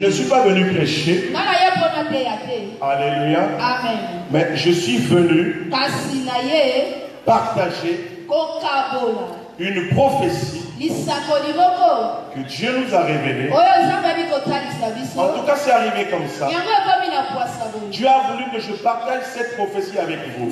Je ne suis pas venu prêcher. Alléluia. Amen. Mais je suis venu partager une prophétie que Dieu nous a révélée. En tout cas, c'est arrivé comme ça. Dieu a voulu que je partage cette prophétie avec vous.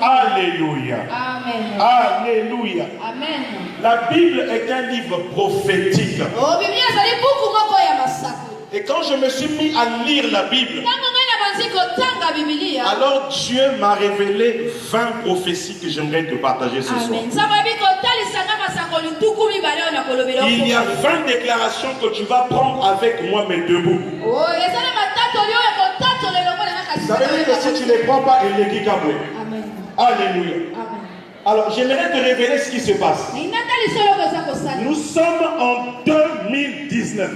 Alléluia. Amen. Alléluia. Amen. La Bible est un livre prophétique. Et quand je me suis mis à lire la Bible, alors Dieu m'a révélé 20 prophéties que j'aimerais te partager ce soir. Il y a 20 déclarations que tu vas prendre avec moi, mais debout. Ça veut dire que si tu ne les prends pas, il est Kikaboué. Alléluia. Alors, j'aimerais te révéler ce qui se passe. Nous sommes en 2019.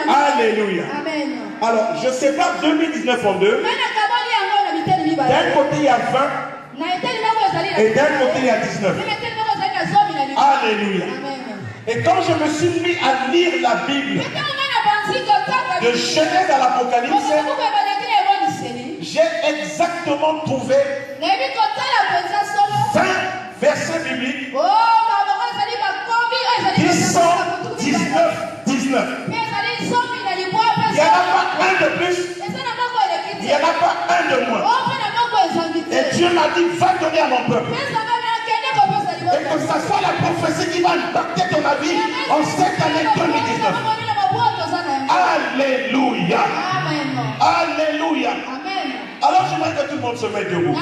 Alléluia. Alors, je sépare 2019 en deux. D'un côté, il y a 20. Et d'un côté, il y a 19. Alléluia. Et quand je me suis mis à lire la Bible, de Genèse à l'Apocalypse, j'ai exactement trouvé 20 versets bibliques qui sont 19. Il n'y en a pas un de plus. Il n'y en a pas un de moins. Et Dieu m'a dit, va donner à mon peuple. Et que ce soit la prophétie qui va impacter ton vie en cette année 2019. Alléluia. Alléluia. Alors j'aimerais que tout le monde se mette debout.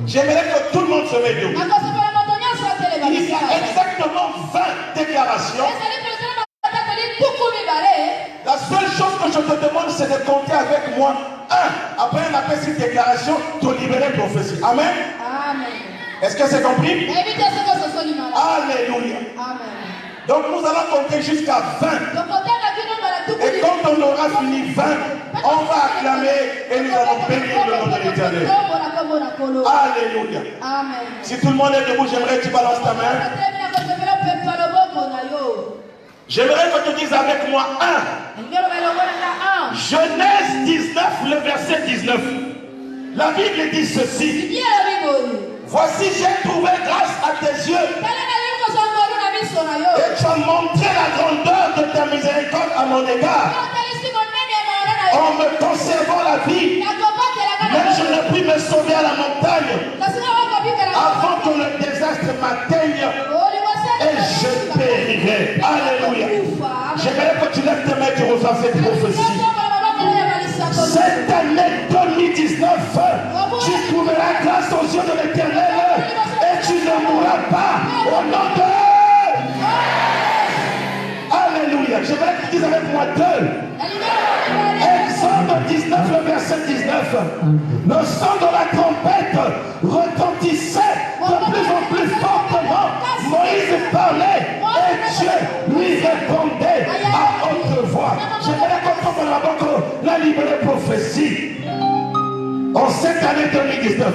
J'aimerais que tout le monde se mette debout. Il y a exactement 20 déclarations. La seule chose que je te demande, c'est de compter avec moi. Après on appelle cette déclaration, de libérer prophétie. Amen. Est-ce que c'est compris? Alléluia. Donc nous allons compter jusqu'à 20. Et quand on aura fini 20, on va acclamer et nous allons bénir le nom de l'Éternel. Alléluia. Si tout le monde est debout, j'aimerais que tu balances ta main. J'aimerais que tu dises avec moi 1. Genèse 19, le verset 19. La Bible dit ceci. Voici, j'ai trouvé grâce à tes yeux. Et tu as montré la grandeur de ta miséricorde à mon égard. En me conservant la vie. Même je ne puis me sauver à la montagne. Avant que le désastre m'atteigne. Et je périrai. Alléluia. J'aimerais que tu lèves tes mains et tu reçois cette prophétie. Cette année 2019, tu trouveras grâce aux yeux de l'Éternel et tu ne mourras pas au nom de... Alléluia. J'aimerais que tu dises avec moi 2. Exode 19, le verset 19. Le son de la trompette retentissait de plus en plus fortement. Moïse parlait et Dieu lui répondait à haute voix. J'aimerais comprendre la banque la libérée prophétie. En cette année 2019,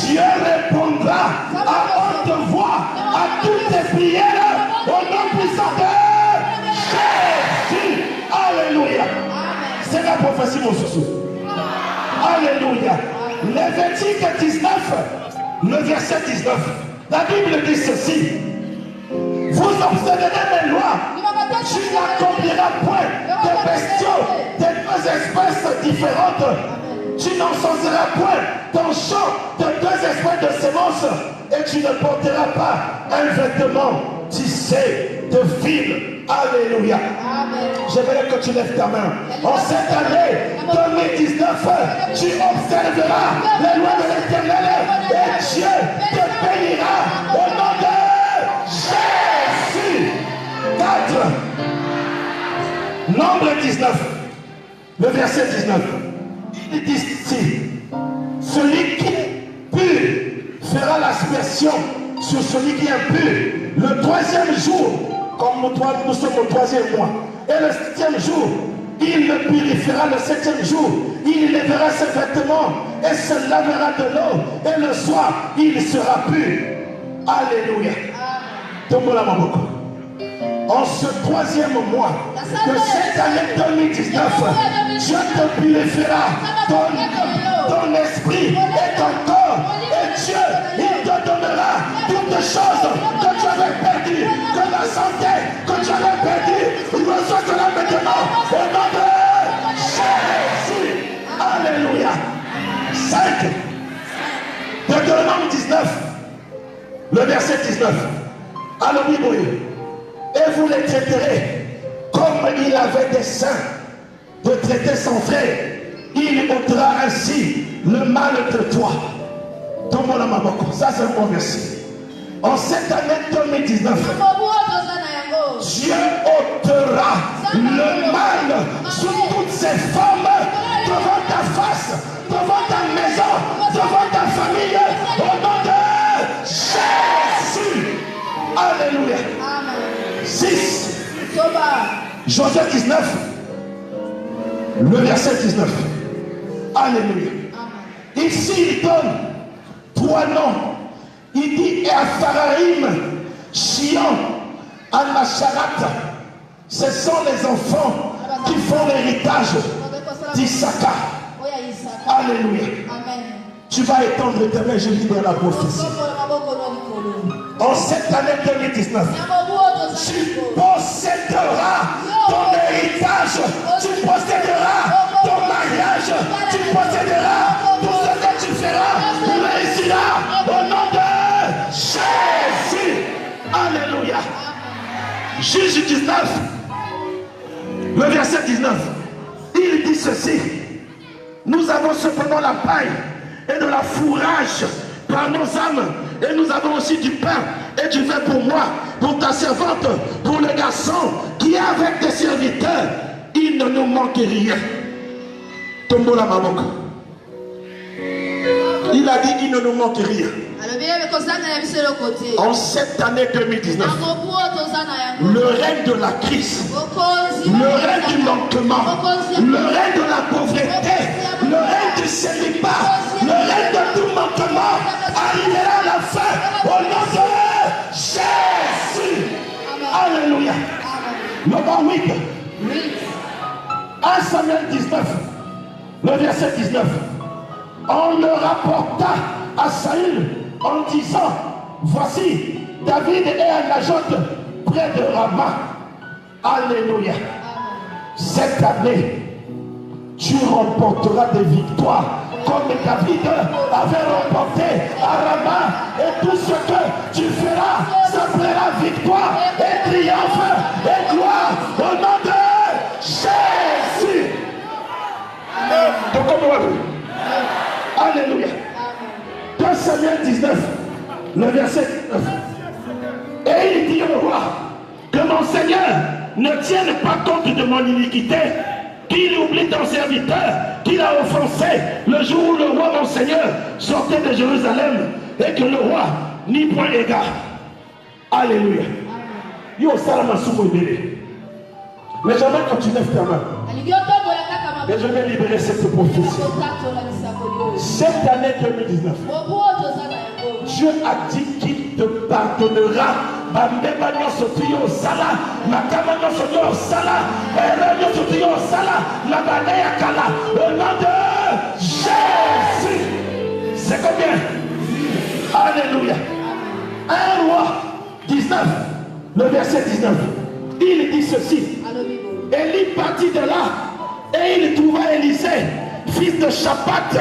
Dieu répondra à haute voix à toutes tes prières au nom puissant de Jésus. Alléluia. C'est la prophétie, mon chouchou. Alléluia. Lévitique 19, le verset 19. La Bible dit ceci. Vous observerez mes lois. Tu n'accompliras point de bestiaux, de deux espèces différentes. Tu n'encenseras point ton champ de deux espèces de semences. Et tu ne porteras pas un vêtement tissé de fil. Alléluia. J'aimerais que tu lèves ta main. En cette année 2019, tu observeras les lois de l'Éternel et Dieu te bénira au nom de Jésus. 4. Nombre 19. Le verset 19. Il dit ici, celui qui est pur fera l'aspersion sur celui qui est impur. Le troisième jour, comme nous sommes au troisième mois, et le septième jour, il le purifiera. Le septième jour, il lèvera ses vêtements et se lavera de l'eau, et le soir, il sera pur. Alléluia. Tombola Maboko. En ce troisième mois de cette année 2019, Dieu te purifiera ton esprit et ton corps. Et Dieu, il te donnera toutes choses que tu avais perdues, que la santé que tu avais perdue, reçois cela maintenant au nom de Jésus. Alléluia. 5. Deutéronome 19, le verset 19. Alléluia. Et vous les traiterez comme il avait dessein de traiter son frère. Il ôtera ainsi le mal de toi. Tombola Maboko. Ça, c'est un bon verset. En cette année 2019, Dieu ôtera le mal sur toutes ces formes devant ta face, devant ta maison, devant ta famille, au nom de Jésus. Alléluia. 6. Josué 19, le verset 19. Alléluia. Ici, il donne 3 noms. Il dit Ephraim, Shion, Al-Masharat. Ce sont les enfants qui font l'héritage d'Issachar. Alléluia. Tu vas étendre tes mains, je libère la prophétie. En cette année 2019, tu posséderas ton héritage, tu posséderas ton mariage, tu posséderas tout ce que tu feras, réussira au nom de Jésus. Alléluia. Juge 19, le verset 19, il dit ceci: nous avons cependant la paille et de la fourrage par nos âmes, et nous avons aussi du pain et du vin pour moi, pour ta servante, pour le garçon qui est avec tes serviteurs. Il ne nous manque rien. Tombo la mamok. Il a dit il ne nous manque rien. En cette année 2019, le règne de la crise, le règne du manquement, le règne de la pauvreté, le règne du célibat, le règne de tout manquement arrivera à la fin au nom de Jésus. Alléluia. Le bon 8. 1 Samuel 19, le verset 19. On le rapporta à Saül en disant: voici, David est à Najoth près de Rama. Alléluia. Cette année, tu remporteras des victoires comme David avait remporté à Rama, et tout ce que tu feras s'appellera victoire et triomphe et gloire au nom de Jésus. Alléluia. 2 Samuel 19, le verset 19. Et il dit au roi que mon Seigneur ne tienne pas compte de mon iniquité, qu'il oublie ton serviteur, qu'il a offensé le jour où le roi mon Seigneur sortait de Jérusalem, et que le roi n'y point égard. Alléluia. Yo salama soumo ibele. Mais jamais quand tu lèves ta main, et je vais libérer cette prophétie. Cette année 2019, Dieu a dit qu'il te pardonnera. Au nom de Jésus. C'est combien? Alléluia. 1 Roi 19, le verset 19. Il dit ceci: Élie partit de là et il trouva Élisée, fils de Shaphat,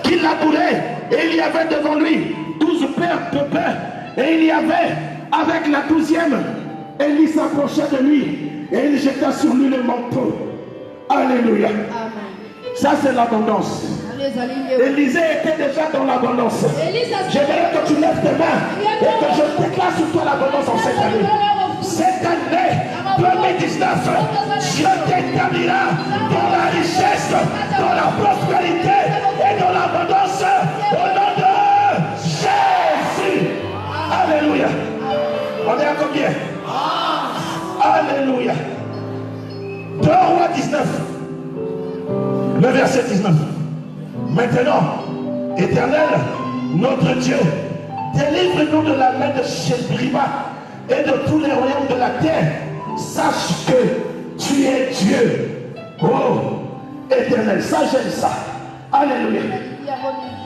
qui labourait, et il y avait devant lui 12 paires de pain, et il y avait avec la 12e, Élie s'approcha de lui et il jeta sur lui le manteau. Alléluia. Amen. Ça c'est l'abondance. Élisée était déjà dans l'abondance. J'aimerais que tu lèves tes mains et que je déclare sur toi l'abondance en cette année. Cette année 2019, Dieu t'établira dans la richesse, dans la prospérité et dans l'abondance au nom de Jésus. Alléluia. On est à combien? Alléluia. 2 Rois 19, le verset 19. Maintenant, Éternel, notre Dieu, délivre-nous de la main de Shebri-Ba et de tous les royaumes de la terre, sache que tu es Dieu. Oh, éternel, ça j'aime ça. Alléluia.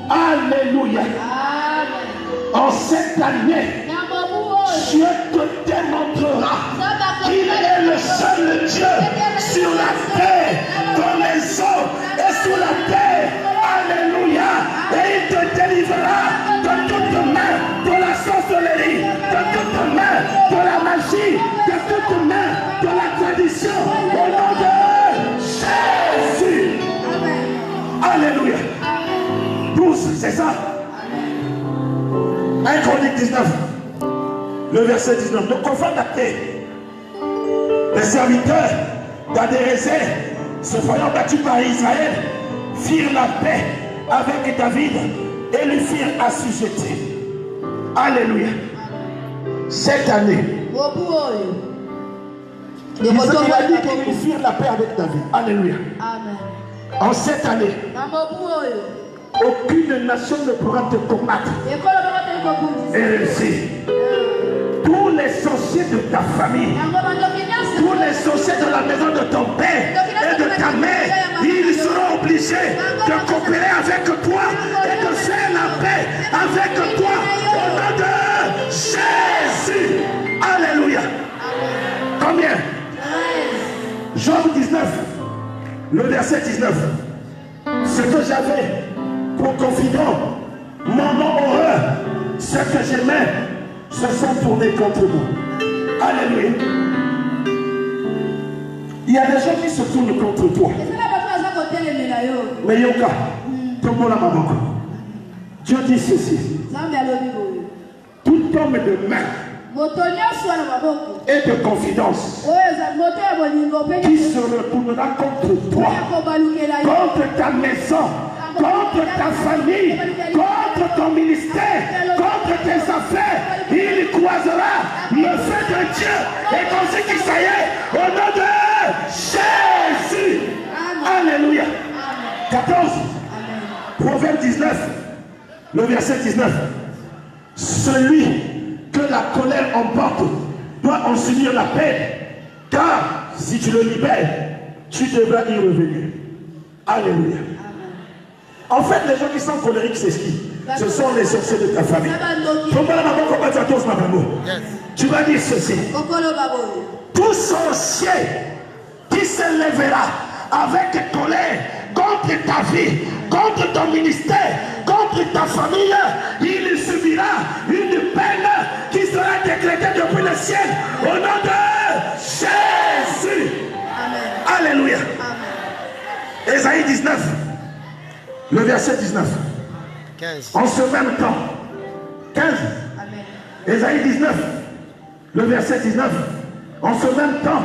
Alléluia. En cette année, Dieu te démontrera qu'il est le seul Dieu sur la terre, dans les eaux et sous la terre. Alléluia. Et il te délivrera de toute main de la sorcellerie, de toute main de la magie, de toute main de la tradition. Au nom de Jésus. Alléluia. 12, c'est ça. 1 Chronique 19, le verset 19. Donc, confort d'acté, les serviteurs d'Adérézé, se voyant battus par Israël, firent la paix avec David et lui firent assujettir. Alléluia. Cette année, Israël dit qu'ils firent la paix avec David. Alléluia. Amen. En cette année, aucune nation ne pourra te combattre et réussir. Tous les sorciers de ta famille, tous les sorciers de la maison de ton père et de ta mère, ils seront obligés de coopérer avec toi et de faire la paix avec toi au nom de Jésus. Alléluia. Combien? Job 19, le verset 19. Ce que j'avais pour confident, mon nom horreur, ce que j'aimais, se sont tournés contre moi. Alléluia. Il y a des gens qui se tournent contre toi. Mais Yoka, tombe la maman. Dieu dit ceci. Tout homme de main et de confidence qui se retournera contre toi, contre ta maison, contre ta famille, contre ton ministère, contre tes affaires, il croisera le feu de Dieu et comme c'est qu'il ça y est, au nom de Jésus. Alléluia. 14. Proverbe 19, le verset 19. Celui que la colère emporte doit en subir la peine, car si tu le libères, tu devras y revenir. Alléluia. En fait, les gens qui sont colériques, c'est qui? Ce sont les sorciers de ta famille. Tu vas dire ceci. Tout sorcier qui se lèvera avec colère contre ta vie, contre ton ministère, contre ta famille, il subira une peine qui sera décrétée depuis le ciel au nom de Jésus. Amen. Alléluia. Amen. Ésaïe 19, le verset 19. 15. En ce même temps, 15. Amen. Ésaïe 19, le verset 19. En ce même temps,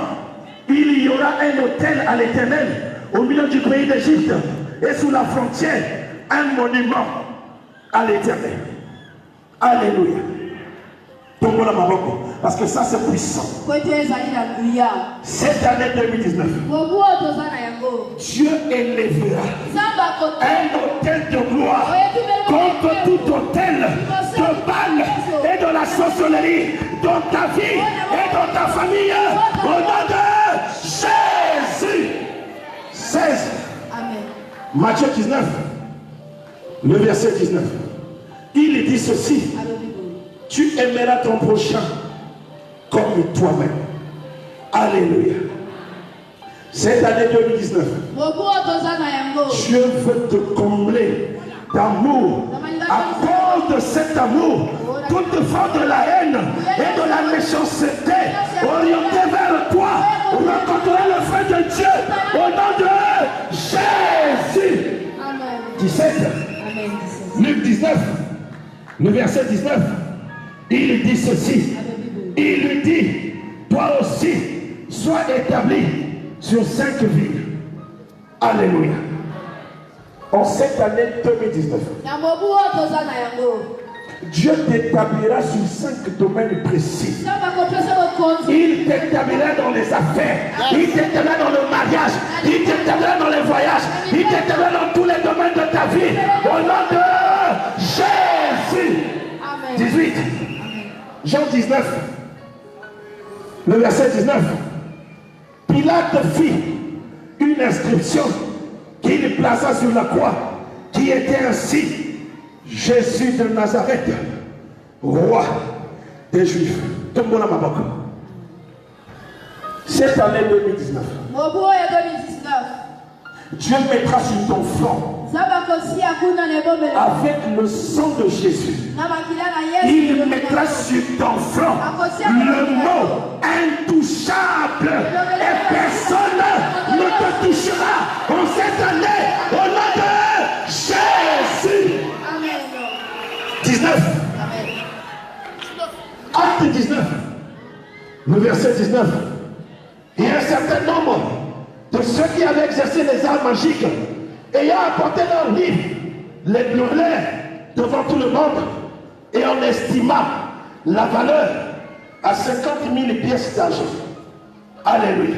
il y aura un autel à l'Éternel au milieu du pays d'Égypte et sous la frontière, un monument à l'Éternel. Alléluia. Parce que ça c'est puissant. Cette année 2019, Dieu élèvera un autel de gloire contre tout autel de Baal et de la sorcellerie dans ta vie et dans ta famille au nom de Jésus. 16. Amen. Matthieu 19, le verset 19. Il dit ceci. Tu aimeras ton prochain comme toi-même. Alléluia. Cette année 2019, Dieu veut te combler d'amour. À cause de cet amour, toute forme de la haine et de la méchanceté orientée vers toi rencontrera le feu de Dieu au nom de Jésus. Amen. 17. Amen. Luc 19, le verset 19. Il dit ceci. Il lui dit, toi aussi, sois établi sur 5 villes. Alléluia. En cette année 2019, Dieu t'établira sur 5 domaines précis. Il t'établira dans les affaires, il t'établira dans le mariage, il t'établira dans les voyages, il t'établira dans tous les domaines de ta vie. Au nom de Jésus. Amen. 18. Jean 19, Le verset 19. Pilate fit une inscription qu'il plaça sur la croix, qui était ainsi: Jésus de Nazareth, roi des Juifs. Tout le monde à ma banque. Cette année 2019, Dieu mettra sur ton front, avec le sang de Jésus, il mettra sur ton front le mot intouchable, et personne ne te touchera en cette année au nom de Jésus. 19. Acte 19, le verset 19. Il y a un certain nombre de ceux qui avaient exercé les arts magiques, ayant apporté leurs livres, les brûlèrent devant tout le monde, et on estima la valeur à 50 000 pièces d'argent. Alléluia.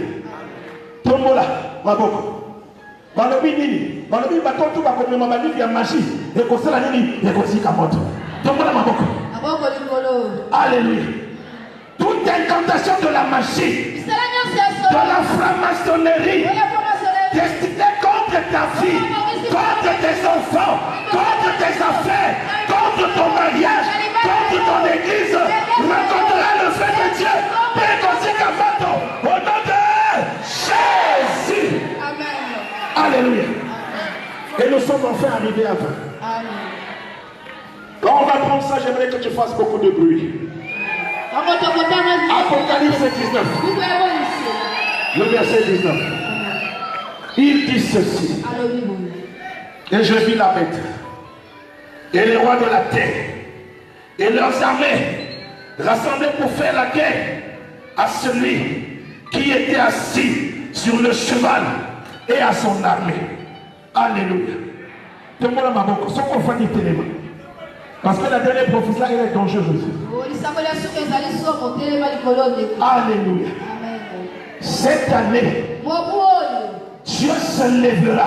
Tout le monde là, ma beaucoup. Malobi nini, malobi baton tout va comme ma vie, il y a magie, et comme ça la nini, et comme ça la moto. Tout le monde là, ma beaucoup. Alléluia. Toute incantation de la magie, de la franc-maçonnerie, destinée contre ta vie, contre tes enfants, contre tes affaires, contre ton mariage, contre ton église, rencontrera le feu de Dieu. Au nom de Jésus. Alléluia. Et nous sommes enfin arrivés à 20. Quand on va prendre ça, j'aimerais que tu fasses beaucoup de bruit. Apocalypse 19. Le verset 19. Il dit ceci. Et je vis la bête, et les rois de la terre, et leurs armées, rassemblés pour faire la guerre à celui qui était assis sur le cheval et à son armée. Alléluia. Tout le monde a ma banque. Son confort dit tellement. Parce que la dernière prophétie là, elle est dangereuse. Alléluia. Cette année, Dieu se lèvera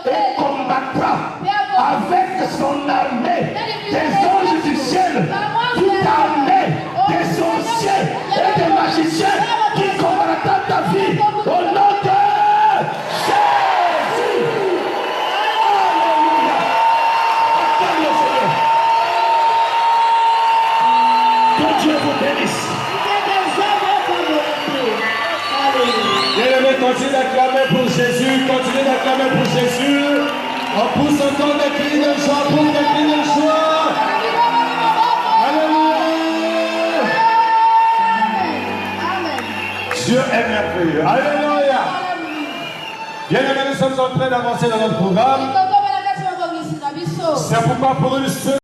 et combattra avec son armée des anges du ciel, toute armée des sorciers et des magiciens qui combattra ta vie au nom de Jésus. Alléluia. Acclame le Seigneur. Que Dieu vous bénisse. Bien-aimés, continuez d'acclamer pour Jésus, continuez d'acclamer pour Jésus. On pousse encore des cris de joie pour des cris de joie. Alléluia. Dieu est merveilleux. Alléluia. Bien-aimés, nous sommes en train d'avancer dans notre programme. C'est pourquoi pour une seule